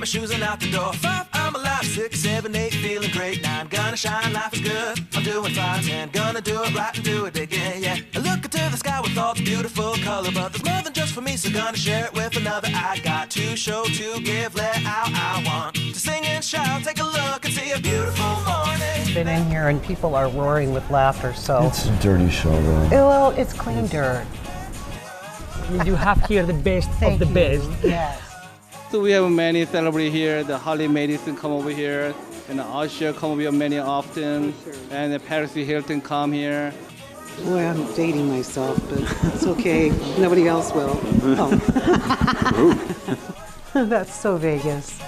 my shoes and out the door. 5, I'm alive. 6, 7, 8, feeling great. 9, gonna shine, life is good. I'm doing fine. 10, gonna do it right and do it again, yeah. I look into the sky with all the beautiful color, but there's more than just for me, so gonna share it with another. I got to show, to give, let out. I want to sing and shout. Take a look and see a beautiful morning. Been in here and people are roaring with laughter, so. It's a dirty show, though. Well, it's clean dirt. You have here the best of the best. Yes. So we have many celebrities here. The Holly Madison come over here, and the Usher come over here many often, and the Paris Hilton come here. Boy, I'm dating myself, but it's okay. Nobody else will. Oh. That's so Vegas.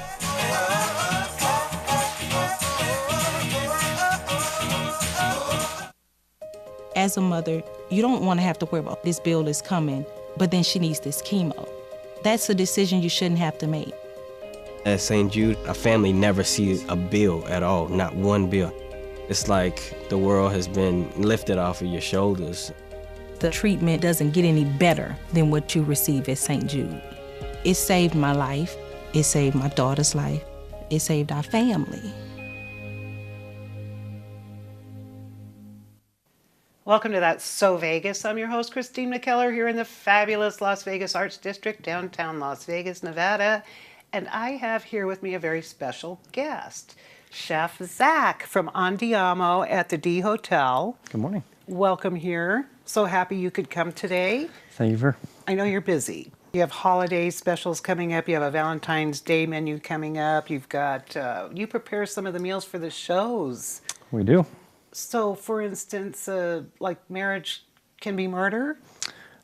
As a mother, you don't want to have to worry about this bill is coming, but then she needs this chemo. That's a decision you shouldn't have to make. At St. Jude, a family never sees a bill at all, not one bill. It's like the world has been lifted off of your shoulders. The treatment doesn't get any better than what you receive at St. Jude. It saved my life. It saved my daughter's life. It saved our family. Welcome to That's So Vegas. I'm your host, Christine McKellar, here in the fabulous Las Vegas Arts District, downtown Las Vegas, Nevada. And I have here with me a very special guest, Chef Zach from Andiamo at the D Hotel. Good morning. Welcome here. So happy you could come today. Thank you for. I know you're busy. You have holiday specials coming up. You have a Valentine's Day menu coming up. You've got, you prepare some of the meals for the shows. We do. So, for instance, like Marriage Can Be Murder?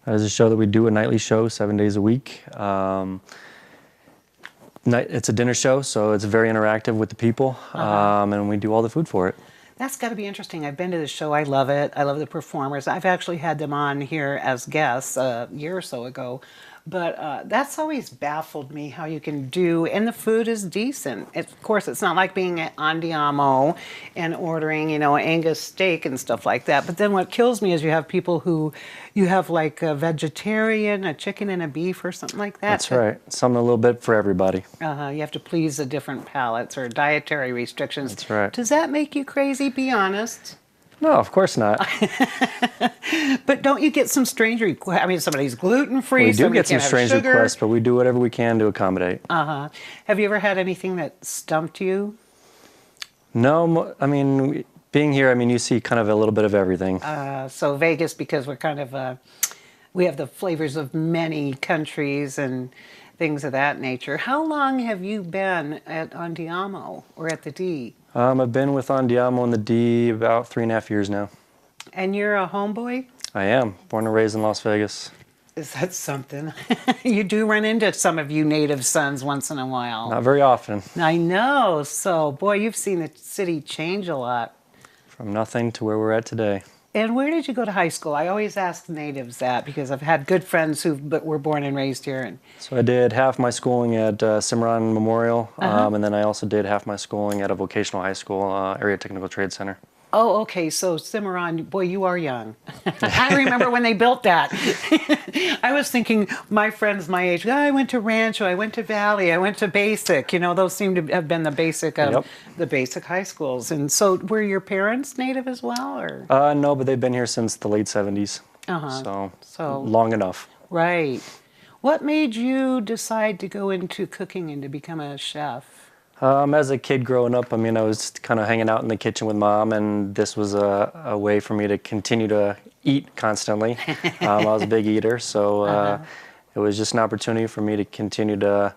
That is a show that we do, a nightly show, 7 days a week. It's a dinner show, so it's very interactive with the people, and we do all the food for it. That's got to be interesting. I've been to the show. I love it. I love the performers. I've actually had them on here as guests a year or so ago. But that's always baffled me how you can do, and the food is decent. Of course, it's not like being at Andiamo and ordering, you know, Angus steak and stuff like that. But then what kills me is you have people who, you have like a vegetarian, a chicken and a beef or something like that. That's right. Something a little bit for everybody. You have to please the different palates or dietary restrictions. That's right. Does that make you crazy? Be honest. No, of course not. But don't you get some strange requests? I mean, somebody's gluten-free. We do get some strange requests, but we do whatever we can to accommodate. Have you ever had anything that stumped you? No, I mean, being here, I mean, you see kind of a little bit of everything. So Vegas, because we're kind of, we have the flavors of many countries and things of that nature. How long have you been at Andiamo or at the D? I've been with Andiamo and the D about 3.5 years now. And you're a homeboy? I am. Born and raised in Las Vegas. Is that something? You do run into some of you native sons once in a while. Not very often. I know. So, boy, you've seen the city change a lot. From nothing to where we're at today. And where did you go to high school? I always ask natives that because I've had good friends who were born and raised here. And so I did half my schooling at Cimarron Memorial, and then I also did half my schooling at a vocational high school, Area Technical Trade Center. Oh, okay. So Cimarron, boy, you are young. I remember when they built that. I was thinking, my friends my age, I went to Rancho, I went to Valley, I went to Basic. You know, those seem to have been the basic the basic high schools. And so were your parents native as well? Or? No, but they've been here since the late 70s. So long enough. Right. What made you decide to go into cooking and to become a chef? As a kid growing up, I mean, I was kind of hanging out in the kitchen with Mom, and this was a way for me to continue to eat constantly. I was a big eater, so it was just an opportunity for me to continue to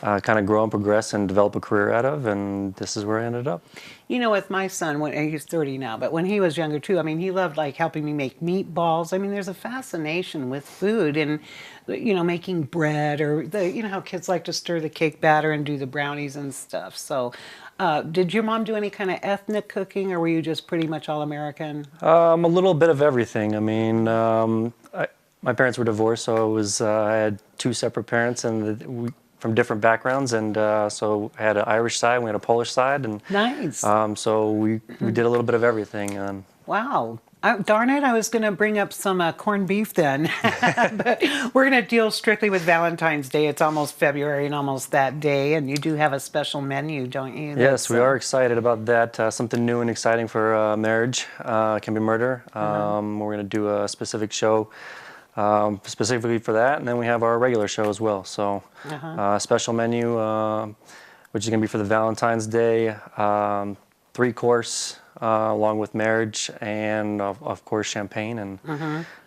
kind of grow and progress and develop a career out of, and this is where I ended up. You know, with my son, he's 30 now, but when he was younger too, I mean, he loved like helping me make meatballs. I mean, there's a fascination with food and, you know, making bread or you know how kids like to stir the cake batter and do the brownies and stuff. So did your mom do any kind of ethnic cooking, or were you just pretty much all American? A little bit of everything. I mean, my parents were divorced, so I had two separate parents, and from different backgrounds, and so I had an Irish side, we had a Polish side, and nice. So we did a little bit of everything. Wow, Darn it, I was going to bring up some corned beef then. But we're going to deal strictly with Valentine's Day. It's almost February and almost that day, and you do have a special menu, don't you? Yes, we are excited about that. Something new and exciting for marriage can be murder. We're going to do a specific show specifically for that, and then we have our regular show as well. So a special menu, which is going to be for the Valentine's Day, 3-course. Along with marriage and of course champagne, and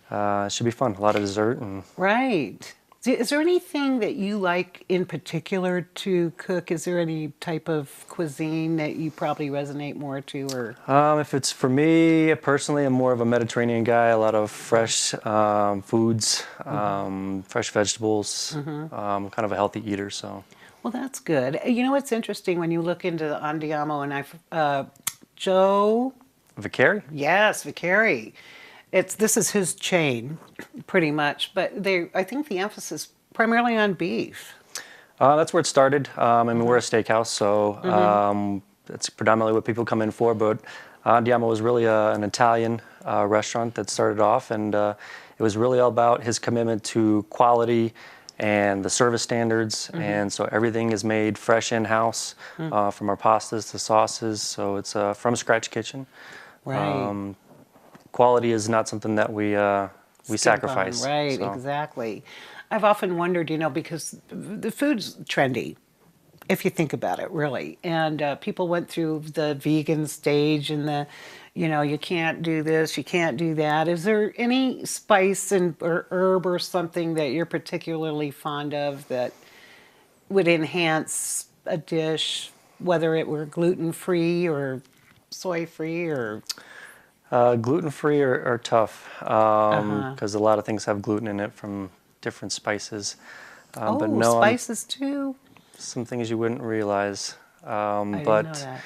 it should be fun. A lot of dessert and right. Is there anything that you like in particular to cook? Is there any type of cuisine that you probably resonate more to, or? If it's for me personally, I'm more of a Mediterranean guy. A lot of fresh foods, fresh vegetables. Kind of a healthy eater, so. Well, that's good. You know what's interesting when you look into the Andiamo, and Joe Vicari? Yes, Vicari. This is his chain, pretty much. But I think the emphasis primarily on beef. That's where it started. I mean, we're a steakhouse, so that's predominantly what people come in for. But Andiamo was really an Italian restaurant that started off, and it was really all about his commitment to quality and the service standards, and so everything is made fresh in-house, from our pastas to sauces, so it's a from-scratch kitchen. Right. Quality is not something that we sacrifice. Right, so. Exactly. I've often wondered, because the food's trendy, if you think about it, really, and people went through the vegan stage and you can't do this, you can't do that. Is there any spice or herb or something that you're particularly fond of that would enhance a dish, whether it were gluten-free or soy-free or? Gluten-free are tough because a lot of things have gluten in it from different spices. But no, spices too? Some things you wouldn't realize. I didn't know that.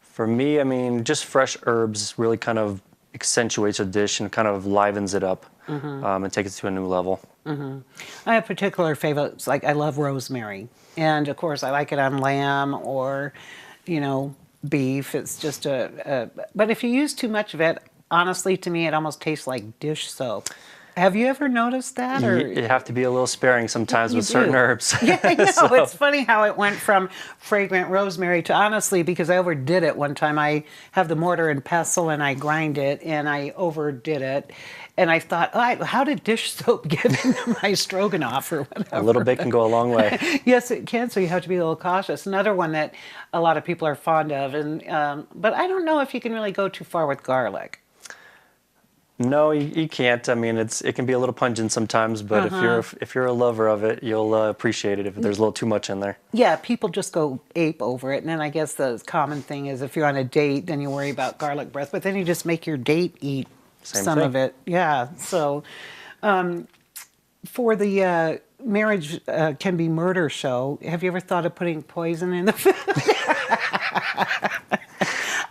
For me, I mean, just fresh herbs really kind of accentuates a dish and kind of livens it up and takes it to a new level. I have particular favorites, like I love rosemary. And of course, I like it on lamb or, beef. It's just but if you use too much of it, honestly, to me, it almost tastes like dish soap. Have you ever noticed that? Or? You have to be a little sparing sometimes with certain herbs. Yeah, I know. So. It's funny how it went from fragrant rosemary to, honestly, because I overdid it one time. I have the mortar and pestle and I grind it and I overdid it. And I thought, how did dish soap get into my stroganoff or whatever? A little bit can go a long way. Yes, it can. So you have to be a little cautious. Another one that a lot of people are fond of, and but I don't know if you can really go too far with garlic. No, you can't. I mean, it can be a little pungent sometimes, but if you're a lover of it, you'll appreciate it if there's a little too much in there. Yeah, people just go ape over it, and then I guess the common thing is if you're on a date, then you worry about garlic breath, but then you just make your date eat some of it. Yeah. So, for the Marriage Can Be Murder show, have you ever thought of putting poison in the food?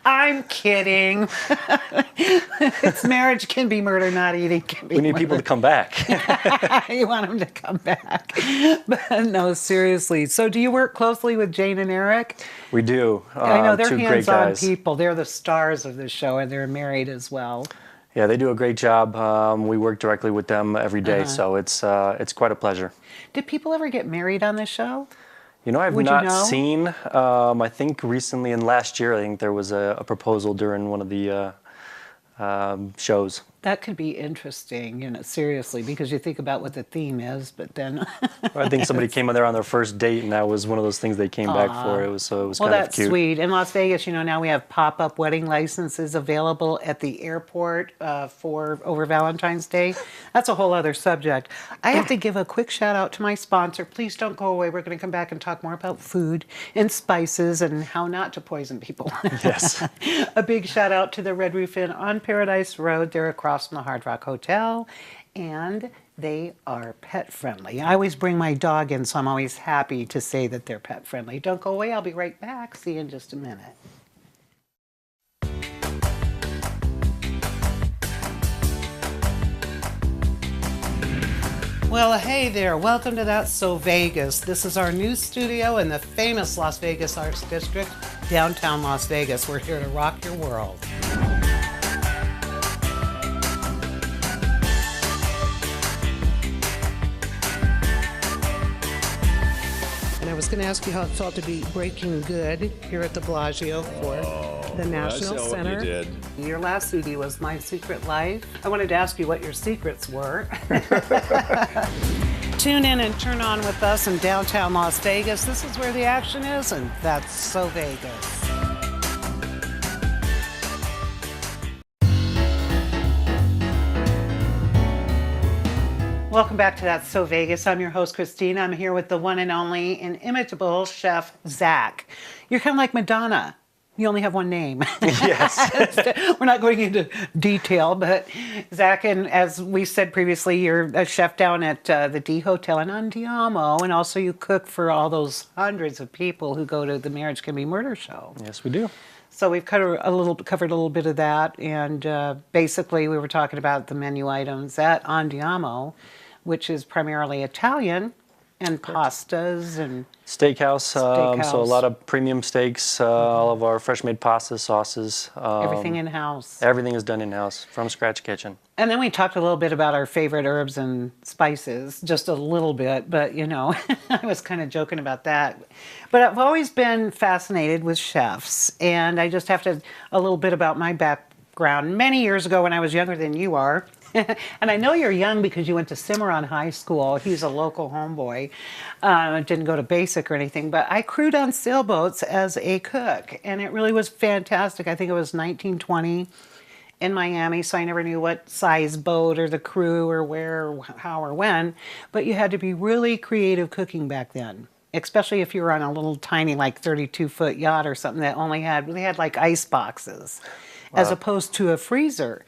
I'm kidding. It's Marriage Can Be Murder, not eating can be We need murder. people to come back. You want them to come back. But no, seriously. So do you work closely with Jane and Eric? We do. I know they're two great hands-on guys. people. They're the stars of the show, and they're married as well. Yeah, they do a great job. We work directly with them every day, so it's quite a pleasure. Did people ever get married on the show? I've Would not you know? seen. I think recently in last year, I think there was a proposal during one of the shows. That could be interesting, seriously, because you think about what the theme is, but then... I think somebody came in there on their first date, and that was one of those things they came back for. It was Well, kind of that's cute. sweet. In Las Vegas, now we have pop-up wedding licenses available at the airport for over Valentine's Day. That's a whole other subject. I have to give a quick shout out to my sponsor. Please don't go away. We're going to come back and talk more about food and spices and how not to poison people. Yes. A big shout out to the Red Roof Inn on Paradise Road. They're across from the Hard Rock Hotel, and they are pet friendly. I always bring my dog in, so I'm always happy to say that they're pet friendly. Don't go away. I'll be right back. See you in just a minute. Well, hey there. Welcome to That's So Vegas. This is our new studio in the famous Las Vegas Arts District, downtown Las Vegas. We're here to rock your world. I was going to ask you how it felt to be breaking good here at the Bellagio for the National Center. What you did. Your last CD was My Secret Life. I wanted to ask you what your secrets were. Tune in and turn on with us in downtown Las Vegas. This is where the action is, and that's So Vegas. Welcome back to That's So Vegas. I'm your host, Christine. I'm here with the one and only inimitable chef, Zach. You're kind of like Madonna. You only have one name. Yes. We're not going into detail, but Zach, and as we said previously, you're a chef down at the D Hotel in Andiamo, and also you cook for all those hundreds of people who go to the Marriage Can Be Murder show. Yes, we do. So we've covered a little bit of that, and basically we were talking about the menu items at Andiamo, which is primarily Italian, and pastas and Steakhouse. So a lot of premium steaks, all of our fresh made pastas, sauces. Everything in-house. Everything is done in-house, from scratch kitchen. And then we talked a little bit about our favorite herbs and spices, just a little bit, but you know, I was kind of joking about that. But I've always been fascinated with chefs, and I just have a little bit about my background. Many years ago when I was younger than you are, and I know you're young because you went to Cimarron High School. He's a local homeboy. Didn't go to basic or anything, but I crewed on sailboats as a cook, and it really was fantastic. I think it was 1920 in Miami, so I never knew what size boat or the crew or where, or how or when, but you had to be really creative cooking back then, especially if you were on a little tiny like 32-foot yacht or something that they had like ice boxes as opposed to a freezer.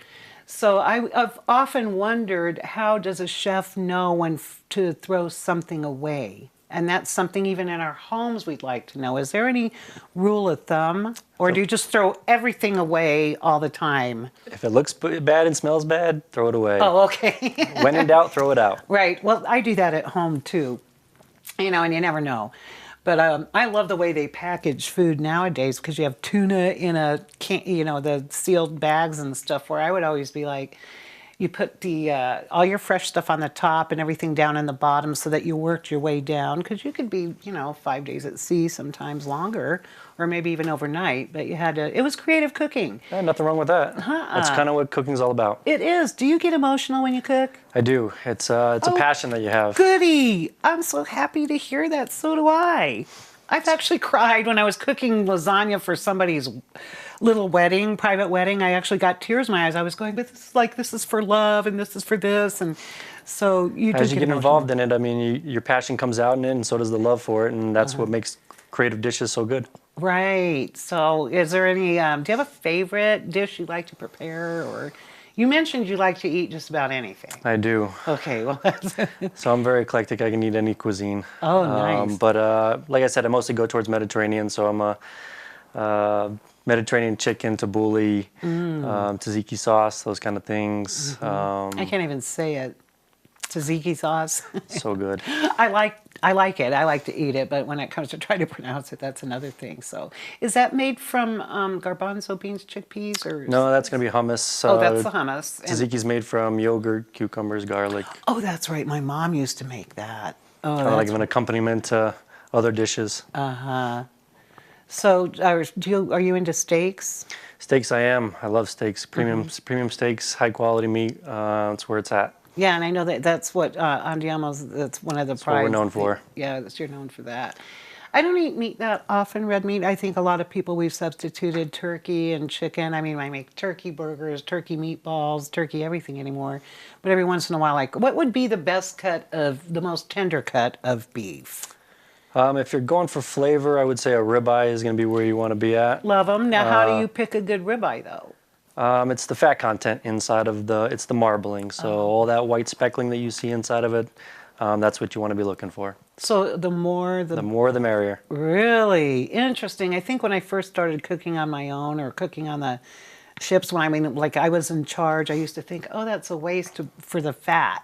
So I've often wondered, how does a chef know when to throw something away? And that's something even in our homes we'd like to know. Is there any rule of thumb? Or do you just throw everything away all the time? If it looks bad and smells bad, throw it away. Oh, okay. When in doubt, throw it out. Right. Well, I do that at home too. You know, and you never know. But I love the way they package food nowadays, because you have tuna in a can, the sealed bags and stuff, where I would always be like, you put the all your fresh stuff on the top and everything down in the bottom so that you worked your way down, because you could be, 5 days at sea, sometimes longer, or maybe even overnight, but you had to, it was creative cooking. Yeah, nothing wrong with that. That's kind of what cooking's all about. It is. Do you get emotional when you cook? I do. It's a passion that you have. Goody! I'm so happy to hear that. So do I. I've actually cried when I was cooking lasagna for somebody's little wedding, private wedding. I actually got tears in my eyes. I was going, but this is for love, and this is for this, and so you do. As you get involved in it, I mean, your passion comes out in it, and so does the love for it, and that's what makes creative dishes so good. Right. So, is there any? Do you have a favorite dish you like to prepare, or? You mentioned you like to eat just about anything. I do. Okay, well, so I'm very eclectic. I can eat any cuisine. Oh, nice. But like I said, I mostly go towards Mediterranean. So I'm a Mediterranean chicken, tabbouleh, tzatziki sauce, those kind of things. I can't even say it. Tzatziki sauce. So good. I like it. I like to eat it, but when it comes to trying to pronounce it, that's another thing. So, is that made from garbanzo beans, chickpeas, or? No, that's gonna be hummus. Oh, that's the hummus. Tzatziki's made from yogurt, cucumbers, garlic. Oh, that's right. My mom used to make that. Oh, kind of like an accompaniment to other dishes. So, are you into steaks? Steaks, I am. I love steaks. Premium steaks, high quality meat. That's where it's at. Yeah, and I know that's what Andiamo's, that's one of the That's what we're known for. Yeah, you're known for that. I don't eat meat that often, red meat. I think a lot of people, we've substituted turkey and chicken. I mean, I make turkey burgers, turkey meatballs, turkey everything anymore. But every once in a while, like, what would be the most tender cut of beef? If you're going for flavor, I would say a ribeye is going to be where you want to be at. Love them. Now, how do you pick a good ribeye, though? It's the fat content inside of it's the marbling. So all that white speckling that you see inside of it, that's what you want to be looking for. So the more the merrier. Really interesting. I think when I first started cooking on my own, or cooking on the ships, like I was in charge, I used to think, oh, that's a waste for the fat.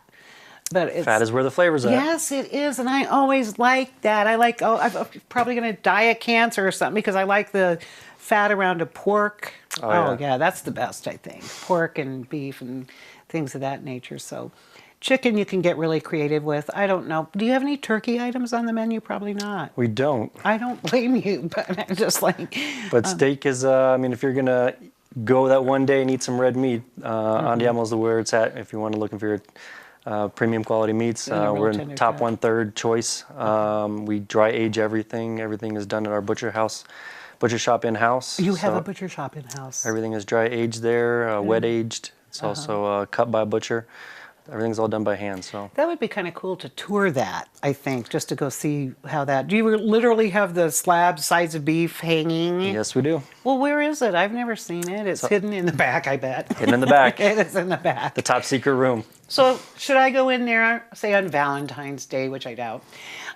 But fat is where the flavor's at. Yes, it is, and I always like that. I'm probably going to die of cancer or something, because I like the fat around a pork. Oh yeah, that's the best, I think. Pork and beef and things of that nature. So, Chicken you can get really creative with. I don't know. Do you have any turkey items on the menu? Probably not. We don't. I don't blame you, but I'm just like... But steak is, I mean, if you're going to go that one day and eat some red meat, Andiamo is the where it's at. If you want to looking for your premium quality meats, we're in top 1/3 choice. We dry age everything. Everything is done at our butcher shop in-house. You have a butcher shop in-house. Everything is dry aged there, wet aged. It's also cut by a butcher. Everything's all done by hand. So that would be kind of cool to tour that, I think, just to go see how that... Do you literally have the slab sides of beef hanging? Yes, we do. Well, where is it? I've never seen it. It's hidden in the back, I bet. Hidden in the back. It is in the back. The top secret room. So should I go in there, say on Valentine's Day, which I doubt?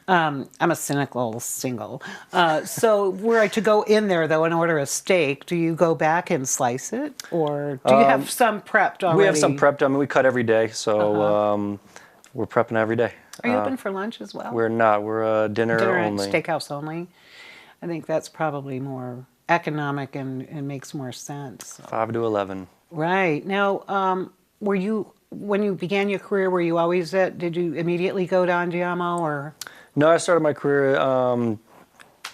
I'm a cynical single. So were I to go in there, though, and order a steak, do you go back and slice it? Or do you have some prepped already? We have some prepped. I mean, we cut every day, so we're prepping every day. Are you open for lunch as well? We're not. We're dinner only. Steakhouse only? I think that's probably more economic and makes more sense. So. 5 to 11. Right. Now, were you... When you began your career, were you always did you immediately go to Andiamo or? No, I started my career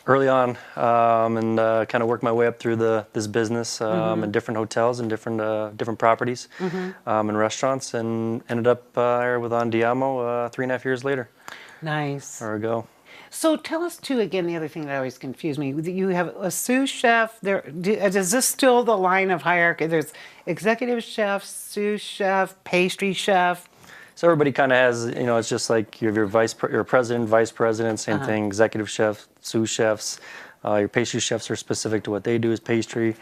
early on and kind of worked my way up through this business in different hotels and different properties and restaurants, and ended up here with Andiamo 3.5 years later. Nice. Or ago. So tell us too, again, the other thing that always confused me, you have a sous chef there. Is this still the line of hierarchy? There's executive chef, sous chef, pastry chef. So everybody kind of has, you know, it's just like you have your president, vice president, same thing, executive chef, sous chefs. Your pastry chefs are specific to what they do as pastry.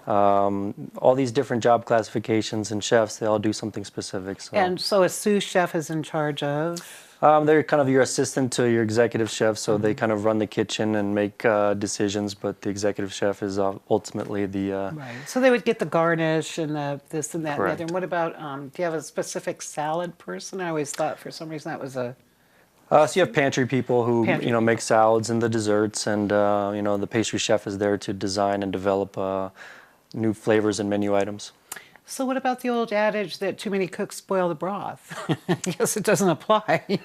All these different job classifications and chefs, they all do something specific. So. And so a sous chef is in charge of? They're kind of your assistant to your executive chef, so they kind of run the kitchen and make decisions, but the executive chef is ultimately the... Right. So they would get the garnish and the this and that. Correct. And the other. And what about, do you have a specific salad person? I always thought for some reason that was a... So you have pantry people who make salads and the desserts, and the pastry chef is there to design and develop new flavors and menu items. So what about the old adage that too many cooks spoil the broth? I guess it doesn't apply.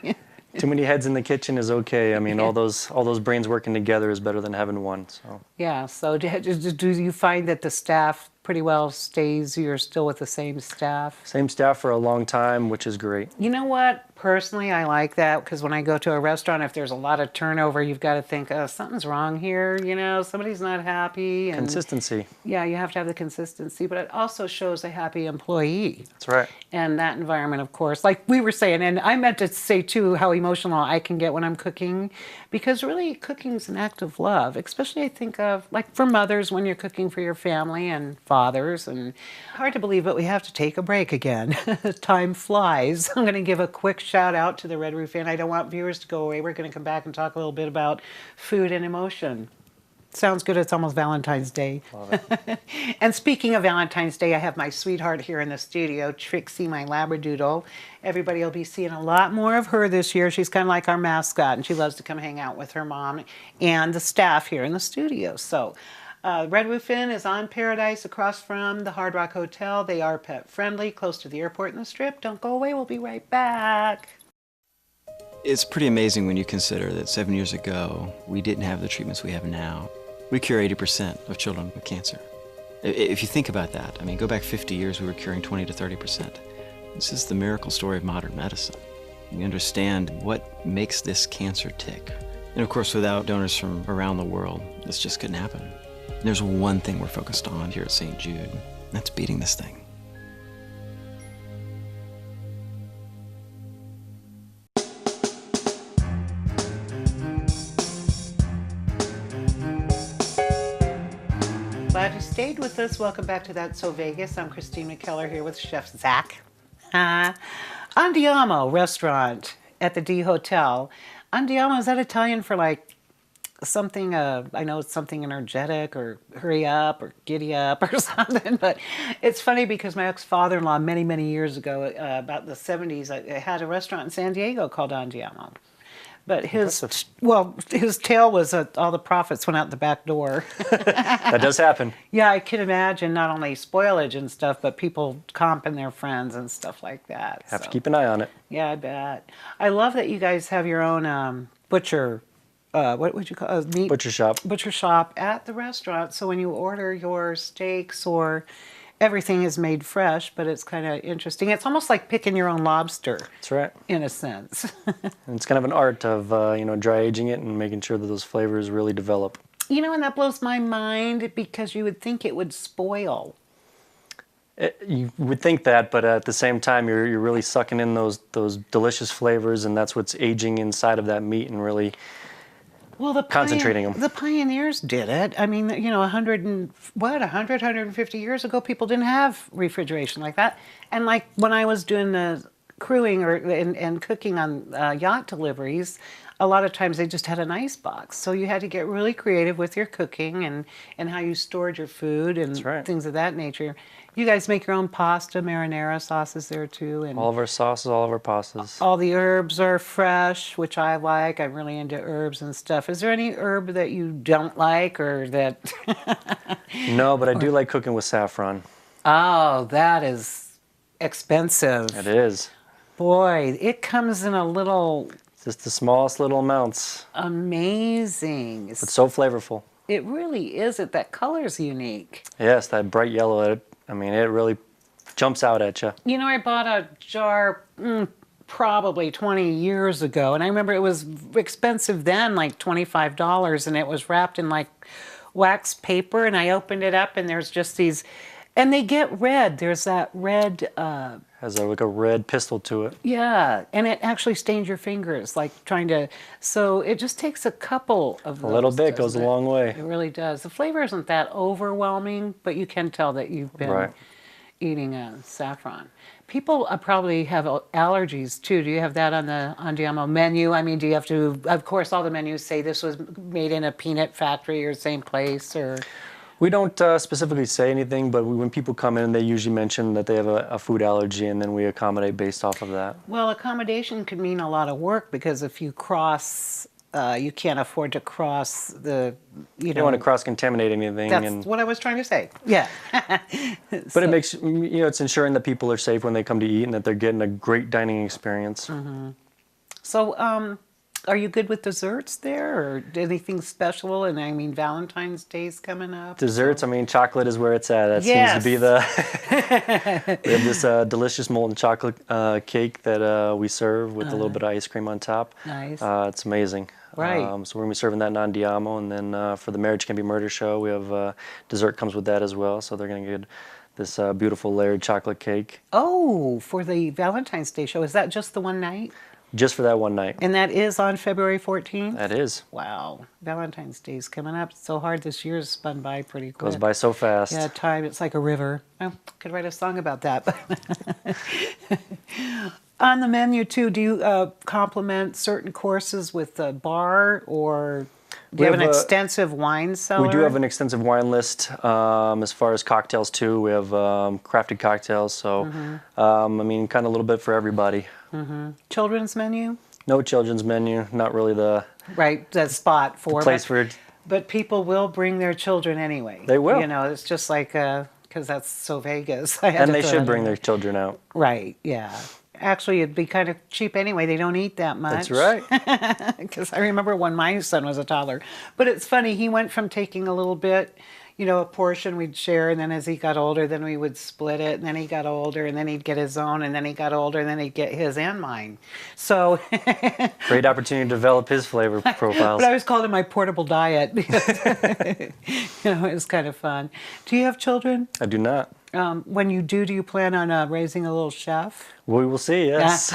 Too many heads in the kitchen is okay. I mean, all those brains working together is better than having one. So. Yeah. So do you find that the staff pretty well stays? You're still with the same staff? Same staff for a long time, which is great. You know what? Personally, I like that because when I go to a restaurant, if there's a lot of turnover, you've got to think, oh, something's wrong here. You know, somebody's not happy. And consistency. Yeah, you have to have the consistency, but it also shows a happy employee. That's right. And that environment, of course, like we were saying, and I meant to say too how emotional I can get when I'm cooking, because really cooking's an act of love, especially I think of like for mothers when you're cooking for your family and fathers. And hard to believe, but we have to take a break again. Time flies. I'm going to give a quick shout out to the Red Roof Inn. I don't want viewers to go away. We're going to come back and talk a little bit about food and emotion. Sounds good. It's almost Valentine's Day. Love it. And speaking of Valentine's Day, I have my sweetheart here in the studio, Trixie, my Labradoodle. Everybody will be seeing a lot more of her this year. She's kind of like our mascot, and she loves to come hang out with her mom and the staff here in the studio. So Red Roof Inn is on Paradise across from the Hard Rock Hotel. They are pet friendly, close to the airport and the Strip. Don't go away. We'll be right back. It's pretty amazing when you consider that 7 years ago, we didn't have the treatments we have now. We cure 80% of children with cancer. If you think about that, I mean, go back 50 years, we were curing 20 to 30%. This is the miracle story of modern medicine. We understand what makes this cancer tick. And of course, without donors from around the world, this just couldn't happen. And there's one thing we're focused on here at St. Jude, and that's beating this thing. Glad you stayed with us. Welcome back to That's So Vegas. I'm Christine McKellar here with Chef Zach. Andiamo restaurant at the D Hotel. Andiamo, is that Italian for like something, I know it's something energetic or hurry up or giddy up or something, but it's funny because my ex-father-in-law many, many years ago, about the 70s, I had a restaurant in San Diego called Andiamo. But his tail was all the profits went out the back door. That does happen. Yeah, I can imagine not only spoilage and stuff, but people comping their friends and stuff like that. Have to keep an eye on it. Yeah, I bet. I love that you guys have your own butcher. What would you call it? Butcher shop. Butcher shop at the restaurant. So when you order your steaks or everything is made fresh, but it's kind of interesting. It's almost like picking your own lobster. That's right. In a sense. And it's kind of an art of dry aging it and making sure that those flavors really develop. You know, and that blows my mind because you would think it would spoil. You would think that, but at the same time, you're really sucking in those delicious flavors, and that's what's aging inside of that meat and really concentrating them. The pioneers did it. I mean, 150 years ago, people didn't have refrigeration like that. And like when I was doing the crewing and cooking on yacht deliveries, a lot of times they just had an ice box. So you had to get really creative with your cooking and how you stored your food and things of that nature. You guys make your own pasta, marinara sauces there too. And all of our sauces, all of our pastas. All the herbs are fresh, which I like. I'm really into herbs and stuff. Is there any herb that you don't like or that... No, but I do like cooking with saffron. Oh, that is expensive. It is. Boy, it comes in a little... Just the smallest little amounts. Amazing. But so flavorful. It really is. That color's unique. Yes, that bright yellow. I mean, it really jumps out at you. You know, I bought a jar probably 20 years ago, and I remember it was expensive then, like $25, and it was wrapped in like wax paper, and I opened it up, and there's just these, and they get red. There's that red... Has like a red pistol to it. Yeah, and it actually stains your fingers, like trying to... So it just takes a couple of those. A little bit goes a long way. It really does. The flavor isn't that overwhelming, but you can tell that you've been eating saffron. People probably have allergies too. Do you have that on the Andiamo menu? I mean, do you have to... Of course, all the menus say this was made in a peanut factory or same place, or... We don't specifically say anything, but when people come in, they usually mention that they have a food allergy, and then we accommodate based off of that. Well, accommodation could mean a lot of work because if you cross, you can't afford to cross the, You don't want to cross-contaminate anything. That's what I was trying to say. Yeah. But it makes, it's ensuring that people are safe when they come to eat and that they're getting a great dining experience. Mm-hmm. So, are you good with desserts there, or anything special? And I mean, Valentine's Day's coming up. Desserts, I mean, chocolate is where it's at. That seems to be the... We have this delicious molten chocolate cake that we serve with a little bit of ice cream on top. Nice. It's amazing. Right. So we're going to be serving that in Andiamo, and then for the Marriage Can Be Murder show, we have dessert comes with that as well. So they're going to get this beautiful layered chocolate cake. Oh, for the Valentine's Day show. Is that just the one night? Just for that one night. And that is on February 14th? That is. Wow. Valentine's Day's coming up. It's so hard. This year's spun by pretty quick. Goes by so fast. Yeah, time. It's like a river. I could write a song about that. On the menu, too, do you complement certain courses with the bar, or do you have an extensive wine cellar? We do have an extensive wine list. As far as cocktails, too, we have crafted cocktails. So, I mean, kind of a little bit for everybody. Mm-hmm. Children's menu? No children's menu. Not really the spot for place for it. But people will bring their children anyway. They will. You know, it's just like because that's so Vegas. And they should bring their children out. Right. Yeah. Actually, it'd be kind of cheap anyway. They don't eat that much. That's right. Because I remember when my son was a toddler. But it's funny. He went from taking a little bit, a portion we'd share, and then as he got older, then we would split it, and then he got older, and then he'd get his own, and then he got older, and then he'd get his and mine. So great opportunity to develop his flavor profiles. But I always called it my portable diet because it was kind of fun. Do you have children? I do not. When you do you plan on raising a little chef? We will see, yes.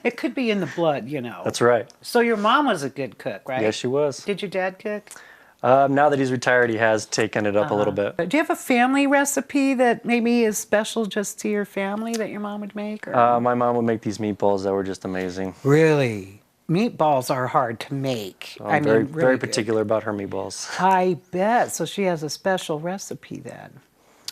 It could be in the blood, That's right. So your mom was a good cook, right? Yes, she was. Did your dad cook? Now that he's retired, he has taken it up a little bit. Do you have a family recipe that maybe is special just to your family that your mom would make? Or? My mom would make these meatballs that were just amazing. Really? Meatballs are hard to make. I'm very particular about her meatballs. I bet. So she has a special recipe then.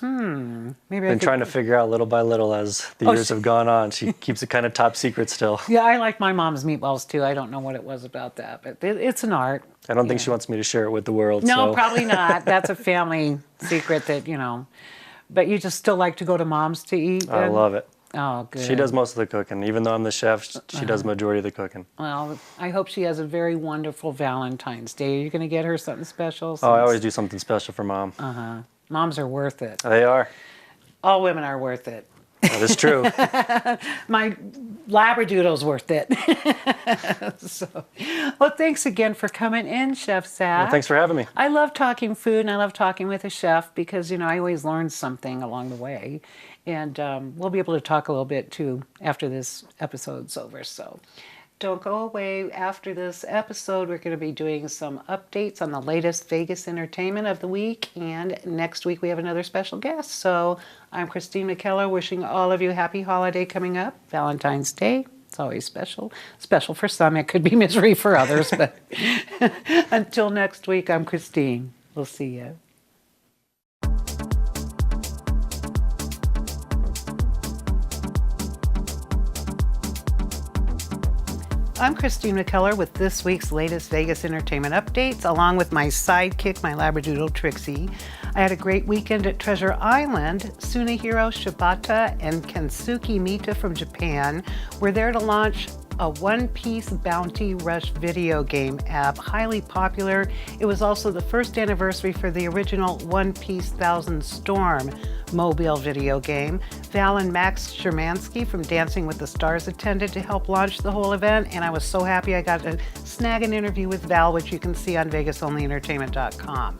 Maybe I Been could- trying to figure out little by little as the years have gone on. She keeps it kind of top secret still. Yeah, I like my mom's meatballs too. I don't know what it was about that, but it's an art. I don't think she wants me to share it with the world. No, so. probably not. That's a family secret that, But you just still like to go to mom's to eat? I then? love it. Oh, good. She does most of the cooking. Even though I'm the chef, she does majority of the cooking. Well, I hope she has a very wonderful Valentine's Day. Are you going to get her something special? Oh, I always do something special for Mom. Moms are worth it. They are. All women are worth it. That is true. My Labradoodle's worth it. Well, thanks again for coming in, Chef Zach. Well, thanks for having me. I love talking food, and I love talking with a chef because, I always learn something along the way. And we'll be able to talk a little bit, too, after this episode's over. So don't go away. After this episode, we're going to be doing some updates on the latest Vegas entertainment of the week. And next week, we have another special guest. So I'm Christine McKellar, wishing all of you happy holiday coming up, Valentine's Day. It's always special. Special for some. It could be misery for others. But until next week, I'm Christine. We'll see you. I'm Christine McKellar with this week's latest Vegas entertainment updates, along with my sidekick, my Labradoodle Trixie. I had a great weekend at Treasure Island. Tsunehiro Shibata and Kensuke Mita from Japan were there to launch a One Piece Bounty Rush video game app, highly popular. It was also the first anniversary for the original One Piece Thousand Storm mobile video game. Val and Max Shermansky from Dancing with the Stars attended to help launch the whole event, and I was so happy I got to snag an interview with Val, which you can see on VegasOnlyEntertainment.com.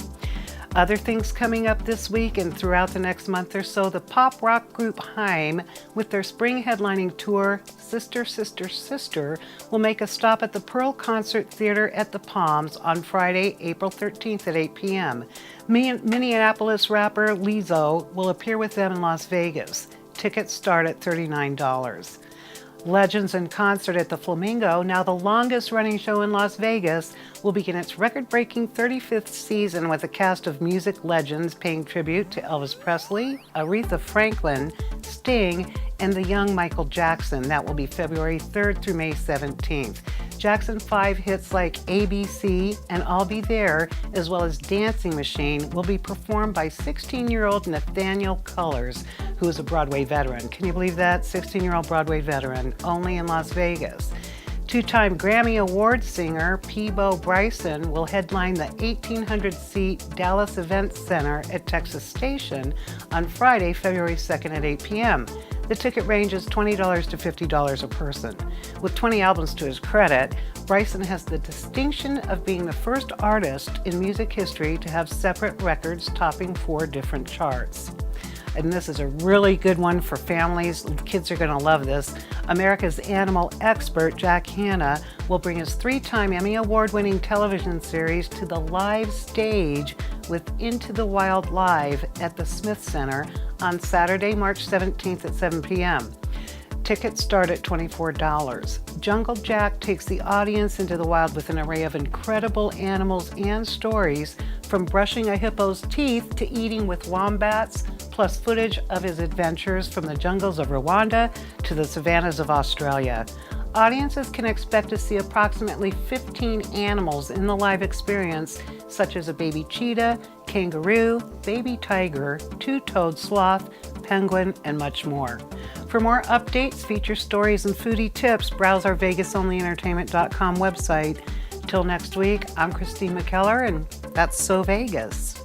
Other things coming up this week and throughout the next month or so, the pop rock group Haim, with their spring headlining tour, Sister, Sister, Sister, will make a stop at the Pearl Concert Theater at the Palms on Friday, April 13th at 8 p.m. Minneapolis rapper Lizzo will appear with them in Las Vegas. Tickets start at $39. Legends in Concert at the Flamingo, now the longest-running show in Las Vegas, will begin its record-breaking 35th season with a cast of music legends paying tribute to Elvis Presley, Aretha Franklin, Sting, and the young Michael Jackson. That will be February 3rd through May 17th. Jackson 5 hits like ABC and I'll Be There, as well as Dancing Machine, will be performed by 16-year-old Nathaniel Cullors, who is a Broadway veteran. Can you believe that? 16-year-old Broadway veteran, only in Las Vegas. Two-time Grammy Award singer Peabo Bryson will headline the 1,800-seat Dallas Event Center at Texas Station on Friday, February 2nd at 8 p.m. The ticket range is $20 to $50 a person. With 20 albums to his credit, Bryson has the distinction of being the first artist in music history to have separate records topping 4 different charts. And this is a really good one for families. Kids are going to love this. America's animal expert, Jack Hanna, will bring his 3-time Emmy Award-winning television series to the live stage with Into the Wild Live at the Smith Center on Saturday, March 17th at 7 p.m. Tickets start at $24. Jungle Jack takes the audience into the wild with an array of incredible animals and stories, from brushing a hippo's teeth to eating with wombats, plus footage of his adventures from the jungles of Rwanda to the savannas of Australia. Audiences can expect to see approximately 15 animals in the live experience, such as a baby cheetah, kangaroo, baby tiger, 2-toed sloth, penguin, and much more. For more updates, feature stories, and foodie tips, browse our VegasOnlyEntertainment.com website. Till next week, I'm Christine McKellar, and that's So Vegas.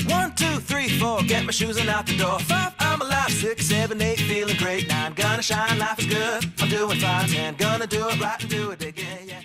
1, 2, 3, 4, get my shoes and out the door. 5, I'm alive. 6, 7, 8, feeling great. 9, gonna shine, life is good. I'm doing fine. 10, gonna do it right and do it again, yeah.